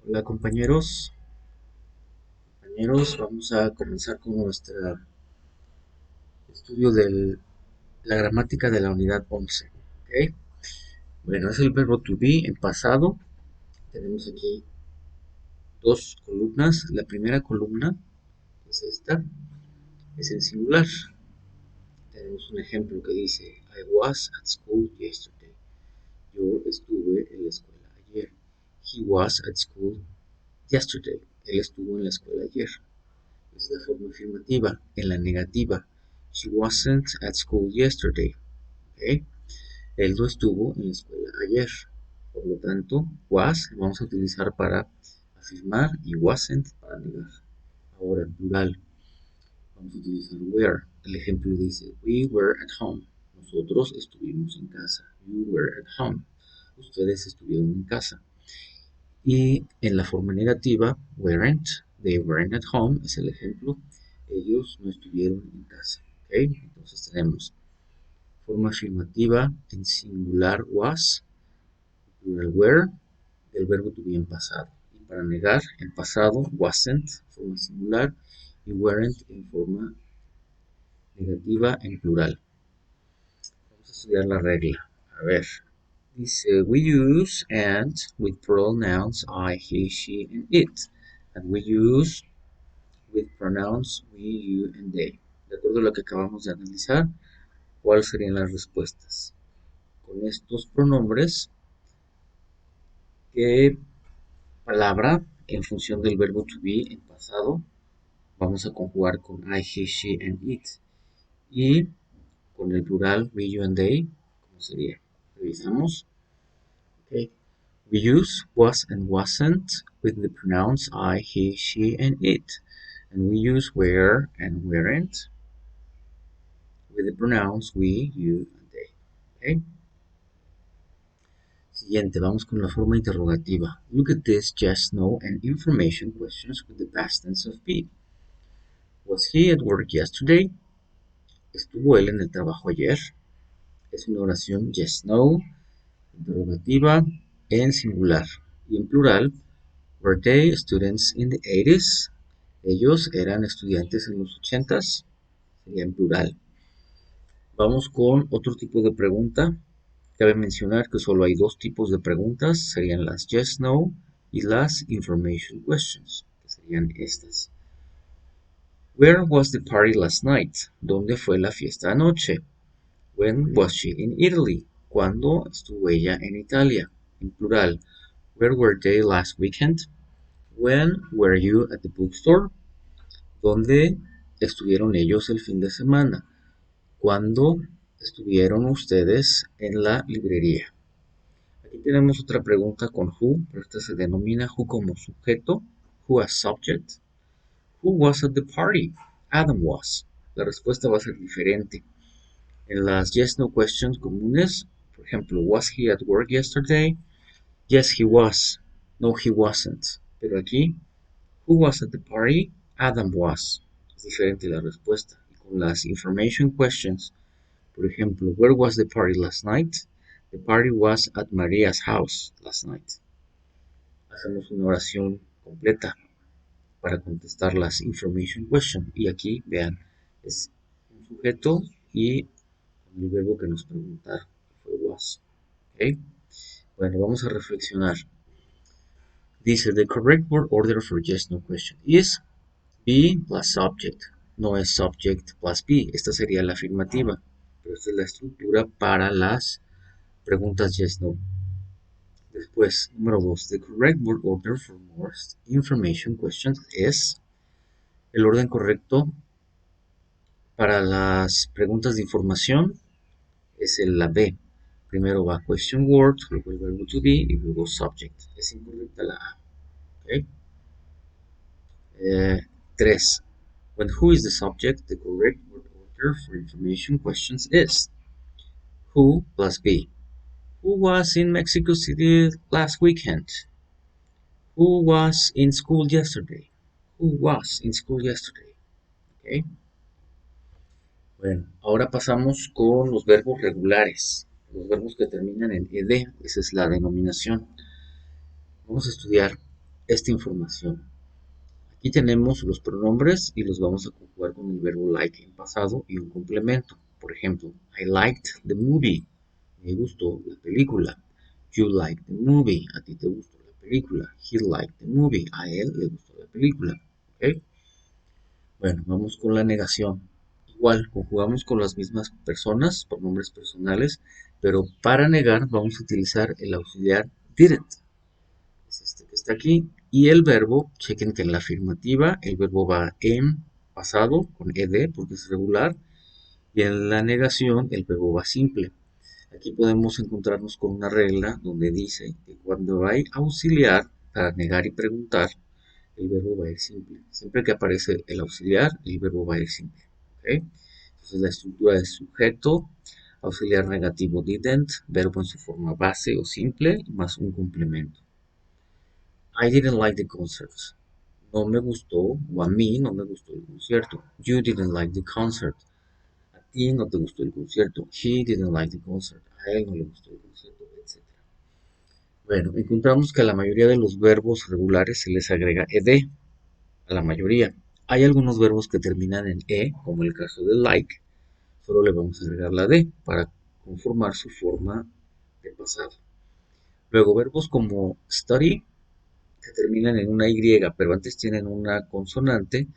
Hola compañeros, vamos a comenzar con nuestro estudio de la gramática de la unidad 11. ¿Ok? Bueno, es el verbo to be en pasado. Tenemos aquí dos columnas. La primera columna es esta, es en singular. Tenemos un ejemplo que dice I was at school yesterday. Yo estuve en la escuela ayer. He was at school yesterday. Él estuvo en la escuela ayer. Es la forma afirmativa. En la negativa, she wasn't at school yesterday. ¿Ok? Él no estuvo en la escuela ayer. Por lo tanto, was lo vamos a utilizar para afirmar y wasn't para negar. Ahora, en plural, vamos a utilizar were. El ejemplo dice, we were at home. Nosotros estuvimos en casa. You were at home. Ustedes estuvieron en casa. Y en la forma negativa, weren't, they weren't at home, es el ejemplo. Ellos no estuvieron en casa. ¿Ok? Entonces tenemos forma afirmativa en singular was, plural were, del verbo to be en pasado. Y para negar, en pasado, wasn't, forma singular, y weren't en forma negativa en plural. Vamos a estudiar la regla. A ver. Dice, we use and with pronouns I, he, she, and it. And we use with pronouns we, you, and they. De acuerdo a lo que acabamos de analizar, ¿cuáles serían las respuestas? Con estos pronombres, ¿qué palabra en función del verbo to be en pasado vamos a conjugar con I, he, she, and it? Y con el plural we, you, and they, ¿cómo sería? Revisamos. Okay. We use was and wasn't with the pronouns I, he, she, and it. And we use were and weren't with the pronouns we, you, and they. Okay. Siguiente, vamos con la forma interrogativa. Look at this yes, no, and information questions with the past tense of be. Was he at work yesterday? ¿Estuvo él en el trabajo ayer? Es una oración yes, no, interrogativa en singular. Y en plural, were they students in the 80s? Ellos eran estudiantes en los 80s, sería en plural. Vamos con otro tipo de pregunta. Cabe mencionar que solo hay dos tipos de preguntas, serían las yes, no y las information questions, que serían estas. Where was the party last night? ¿Dónde fue la fiesta anoche? When was she in Italy? ¿Cuándo estuvo ella en Italia? En plural. Where were they last weekend? When were you at the bookstore? ¿Dónde estuvieron ellos el fin de semana? ¿Cuándo estuvieron ustedes en la librería? Aquí tenemos otra pregunta con who, pero esta se denomina who como sujeto, who as subject. Who was at the party? Adam was. La respuesta va a ser diferente. En las yes no questions comunes, por ejemplo, was he at work yesterday? Yes, he was. No, he wasn't. Pero aquí, who was at the party? Adam was. Es diferente la respuesta. Y con las information questions, por ejemplo, where was the party last night? The party was at Maria's house last night. Hacemos una oración completa para contestar las information questions. Y aquí, vean, es un sujeto y el verbo que nos preguntaron, que fue was. ¿Okay? Bueno, vamos a reflexionar. Dice, the correct word order for yes, no question is be plus subject. No es subject plus be. Esta sería la afirmativa. Pero esta es la estructura para las preguntas yes, no. Después, número 2. The correct word order for most information questions es el orden correcto para las preguntas de información es la B. Primero va question word, luego el verbo to be y luego subject. Es incorrecta la A. ¿Okay? 3. When who is the subject, the correct word order for information questions is who plus be. Who was in Mexico City last weekend? Who was in school yesterday? Who was in school yesterday? Okay. Bueno, ahora pasamos con los verbos regulares. Los verbos que terminan en ed, esa es la denominación. Vamos a estudiar esta información. Aquí tenemos los pronombres y los vamos a conjugar con el verbo like en pasado y un complemento. Por ejemplo, I liked the movie. Me gustó la película. You liked the movie. A ti te gustó la película. He liked the movie. A él le gustó la película. ¿Ok? Bueno, vamos con la negación. Igual, conjugamos con las mismas personas, pronombres personales, pero para negar vamos a utilizar el auxiliar didn't. Es este que está aquí. Y el verbo, chequen que en la afirmativa el verbo va en pasado con ed porque es regular. Y en la negación el verbo va simple. Aquí podemos encontrarnos con una regla donde dice que cuando hay auxiliar para negar y preguntar, el verbo va a ir simple. Siempre que aparece el auxiliar, el verbo va a ir simple. ¿Ok? Entonces la estructura es sujeto, auxiliar negativo didn't, verbo en su forma base o simple, más un complemento. I didn't like the concert. No me gustó, o a mí no me gustó el concierto. You didn't like the concert. A ti no te gustó el concierto. He didn't like the concert. A él no le gustó el concierto, etc. Bueno, encontramos que a la mayoría de los verbos regulares se les agrega ed, a la mayoría. Hay algunos verbos que terminan en e, como el caso de like, solo le vamos a agregar la d para conformar su forma de pasado. Luego, verbos como study, que terminan en una y, pero antes tienen una consonante,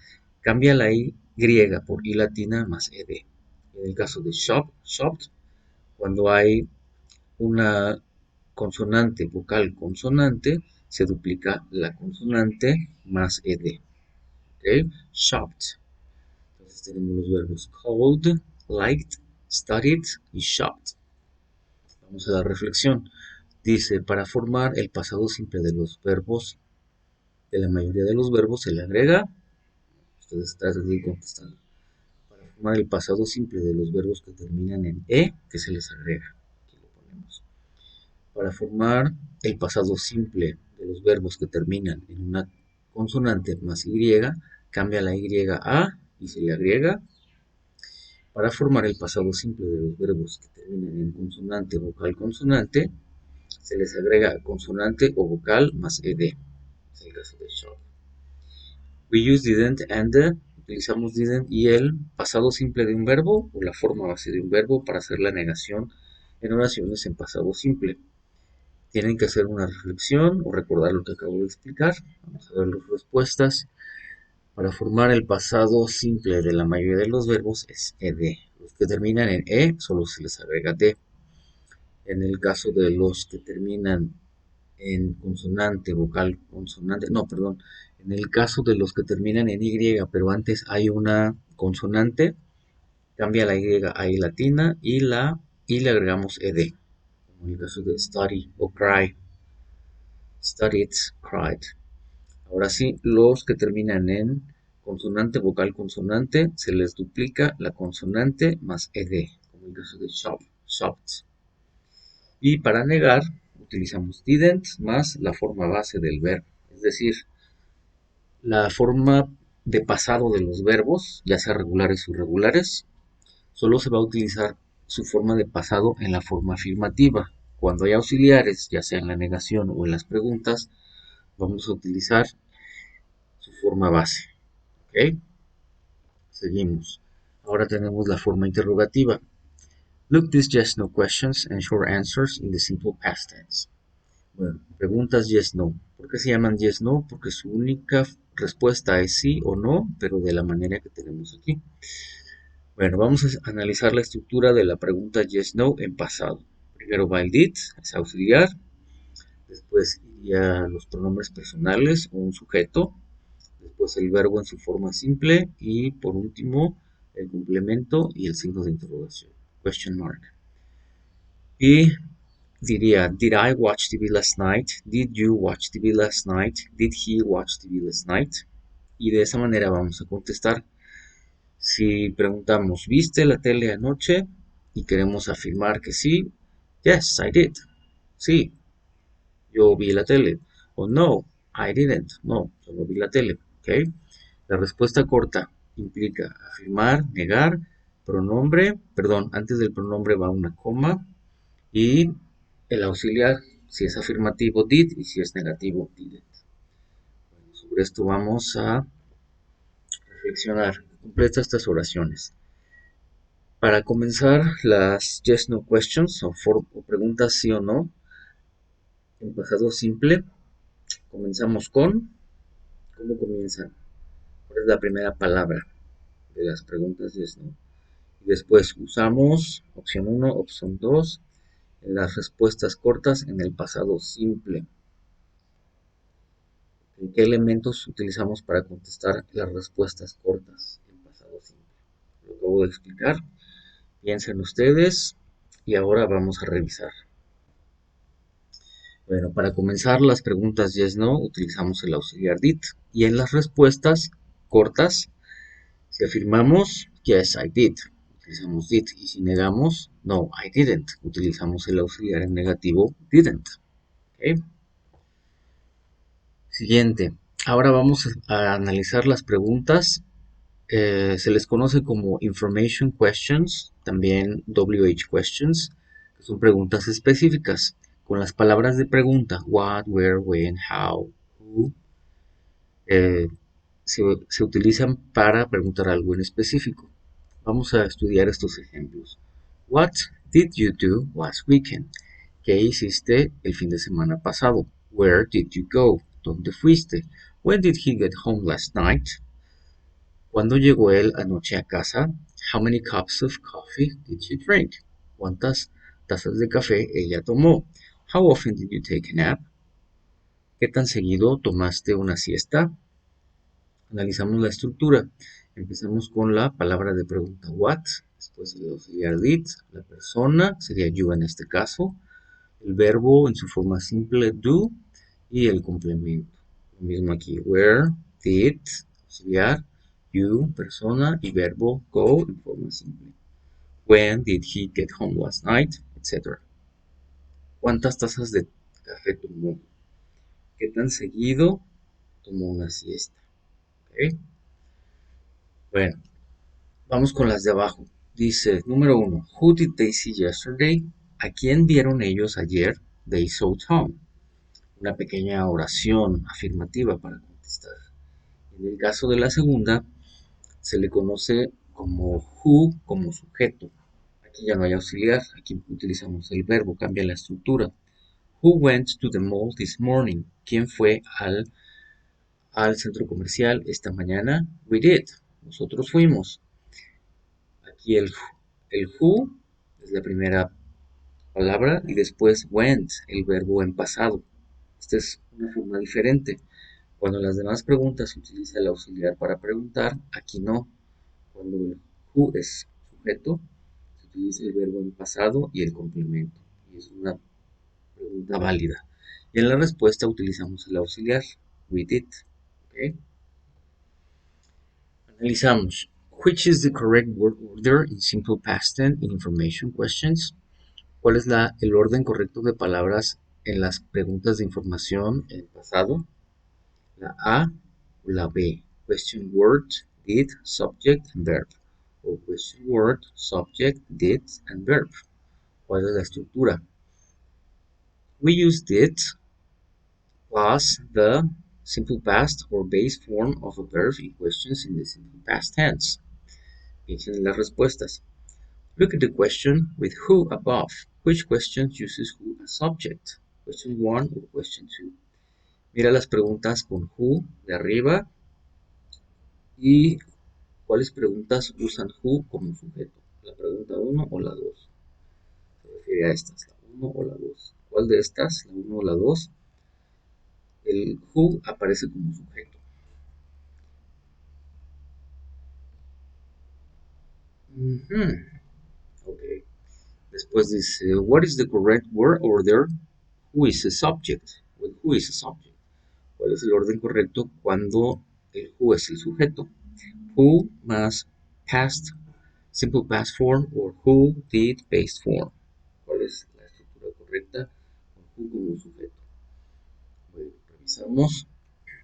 cambia la y por i latina más ed. En el caso de shop, shopped, cuando hay una consonante, vocal consonante, se duplica la consonante más ed. ¿Ok? Shopped. Entonces tenemos los verbos called, liked, studied y shopped. Vamos a la reflexión. Dice, para formar el pasado simple de los verbos, de la mayoría de los verbos se le agrega, ustedes están aquí contestando, para formar el pasado simple de los verbos que terminan en e, que se les agrega. Aquí lo ponemos. Para formar el pasado simple de los verbos que terminan en una consonante más y, cambia la y a y se le agrega. Para formar el pasado simple de los verbos que terminan en consonante, vocal, consonante, se les agrega consonante o vocal más ed. Es el caso de shop. We use didn't and utilizamos didn't y el pasado simple de un verbo o la forma base de un verbo para hacer la negación en oraciones en pasado simple. Tienen que hacer una reflexión o recordar lo que acabo de explicar. Vamos a ver las respuestas. Para formar el pasado simple de la mayoría de los verbos es ed. Los que terminan en e solo se les agrega d. En el caso de los que terminan en consonante, vocal, consonante, no, perdón. En el caso de los que terminan en y, pero antes hay una consonante, cambia la y a i latina y le agregamos ed. Como en el caso de study o cry. Studied, cried. Ahora sí, los que terminan en consonante, vocal, consonante, se les duplica la consonante más ed, como en el caso de shop, shopped. Y para negar, utilizamos didn't más la forma base del verbo. Es decir, la forma de pasado de los verbos, ya sea regulares o irregulares, solo se va a utilizar su forma de pasado en la forma afirmativa. Cuando hay auxiliares, ya sea en la negación o en las preguntas, vamos a utilizar su forma base. ¿Ok? Seguimos. Ahora tenemos la forma interrogativa. Look these yes no questions and short answers in the simple past tense. Bueno, preguntas yes no. ¿Por qué se llaman yes no? Porque su única respuesta es sí o no, pero de la manera que tenemos aquí. Bueno, vamos a analizar la estructura de la pregunta yes no en pasado. Primero va el did, es auxiliar. Después iría los pronombres personales o un sujeto. Después el verbo en su forma simple. Y por último, el complemento y el signo de interrogación. Question mark. Y diría, did I watch TV last night? Did you watch TV last night? Did he watch TV last night? Y de esa manera vamos a contestar. Si preguntamos, ¿viste la tele anoche? Y queremos afirmar que sí. Yes, I did. Sí, yo vi la tele. O no, I didn't. No, yo no vi la tele. ¿Ok? La respuesta corta implica afirmar, negar, pronombre, perdón, antes del pronombre va una coma y el auxiliar, si es afirmativo, did, y si es negativo, didn't. Sobre esto vamos a reflexionar. Completa estas oraciones. Para comenzar las yes no questions o preguntas sí o no en pasado simple, comenzamos con ¿cómo comienzan? ¿Cuál es la primera palabra de las preguntas yes no? Y después usamos opción 1, opción 2 en las respuestas cortas en el pasado simple. ¿En qué elementos utilizamos para contestar las respuestas cortas en pasado simple? Lo acabo de explicar. Piensen ustedes y ahora vamos a revisar. Bueno, para comenzar las preguntas yes no utilizamos el auxiliar did y en las respuestas cortas, si afirmamos yes I did, utilizamos did y si negamos no I didn't, utilizamos el auxiliar en negativo didn't. ¿Okay? Siguiente, ahora vamos a analizar las preguntas. Se les conoce como information questions, también WH questions, que son preguntas específicas con las palabras de pregunta what, where, when, how, who, eh, se utilizan para preguntar algo en específico. Vamos a estudiar estos ejemplos. What did you do last weekend? ¿Qué hiciste el fin de semana pasado? Where did you go? ¿Dónde fuiste? When did he get home last night? ¿Cuándo llegó él anoche a casa? How many cups of coffee did you drink? ¿Cuántas tazas de café ella tomó? How often did you take a nap? ¿Qué tan seguido tomaste una siesta? Analizamos la estructura. Empezamos con la palabra de pregunta what, después el auxiliar did, la persona, sería you en este caso, el verbo en su forma simple do y el complemento. Lo mismo aquí, where, did, auxiliar, you, persona y verbo go en forma simple. When did he get home last night, etc. ¿Cuántas tazas de café tomó? ¿Qué tan seguido tomó una siesta? ¿Okay? Bueno, vamos con las de abajo. Dice, número 1. Who did they see yesterday? ¿A quién vieron ellos ayer? They saw Tom. Una pequeña oración afirmativa para contestar. En el caso de la segunda, se le conoce como who como sujeto. Aquí ya no hay auxiliar, aquí utilizamos el verbo, cambia la estructura. Who went to the mall this morning? ¿Quién fue al centro comercial esta mañana? We did. Nosotros fuimos. Aquí el who es la primera palabra y después went, el verbo en pasado. Esta es una forma diferente. Cuando en las demás preguntas se utiliza el auxiliar para preguntar, aquí no. Cuando el who es sujeto, se utiliza el verbo en pasado y el complemento. Y es una pregunta válida. Y en la respuesta utilizamos el auxiliar, we did. ¿Okay? Analizamos. Which is the correct word order in simple past tense in information questions? ¿Cuál es el orden correcto de palabras en las preguntas de información en el pasado? ¿La A o la B? Question word, did, subject, and verb. O question word, subject, did, and verb. ¿Cuál es la estructura? We use did plus the simple past or base form of a verb in questions in the simple past tense. Piensen en las respuestas. Look at the question with who above. Which question uses who as subject? Question 1 or question 2. Mira las preguntas con who de arriba y cuáles preguntas usan who como sujeto. La pregunta 1 o la 2. Se refiere a estas, la 1 o la 2. ¿Cuál de estas, la 1 o la 2? El who aparece como sujeto. Okay. Después dice, what is the correct word order? Who is a subject? Well, who is a subject? ¿Cuál es el orden correcto cuando el who es el sujeto? Who más past, simple past form, or who did base form. ¿Cuál es la estructura correcta con who como sujeto? Bueno, revisamos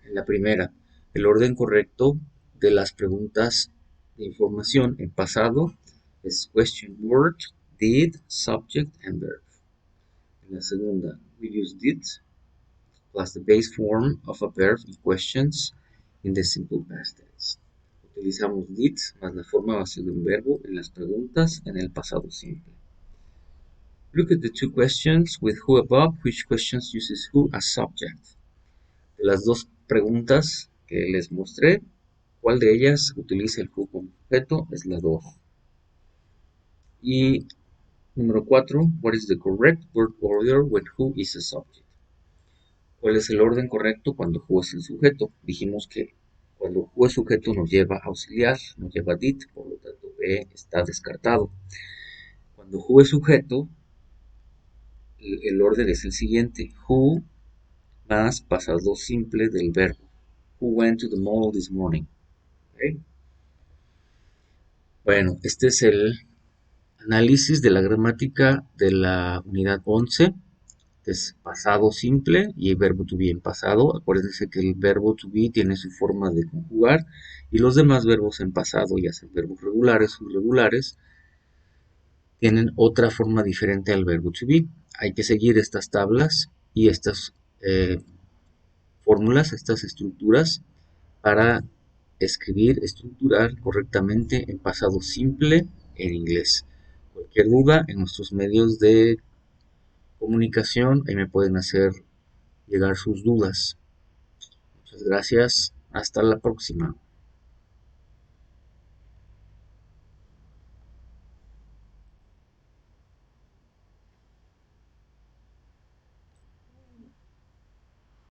en la primera. El orden correcto de las preguntas de información en pasado es question word, did, subject, and verb. En la segunda, we use did plus the base form of a verb in questions in the simple past tense. Utilizamos did más la forma base de un verbo en las preguntas en el pasado simple. Look at the two questions with who above, which questions uses who as subject. De las dos preguntas que les mostré, ¿cuál de ellas utiliza el who como sujeto? Es la 2. Y número 4, what is the correct word order when who is a subject? ¿Cuál es el orden correcto cuando who es el sujeto? Dijimos que cuando who es sujeto nos lleva auxiliar, nos lleva did, por lo tanto B está descartado. Cuando who es sujeto, el orden es el siguiente: who más pasado simple del verbo. Who went to the mall this morning? ¿Okay? Bueno, este es el análisis de la gramática de la unidad 11. Es pasado simple y el verbo to be en pasado. Acuérdense que el verbo to be tiene su forma de conjugar y los demás verbos en pasado, ya sean verbos regulares o irregulares, tienen otra forma diferente al verbo to be. Hay que seguir estas tablas y estas fórmulas, estas estructuras para escribir, estructurar correctamente en pasado simple en inglés. Cualquier duda en nuestros medios de comunicación, ahí me pueden hacer llegar sus dudas. Muchas gracias. Hasta la próxima.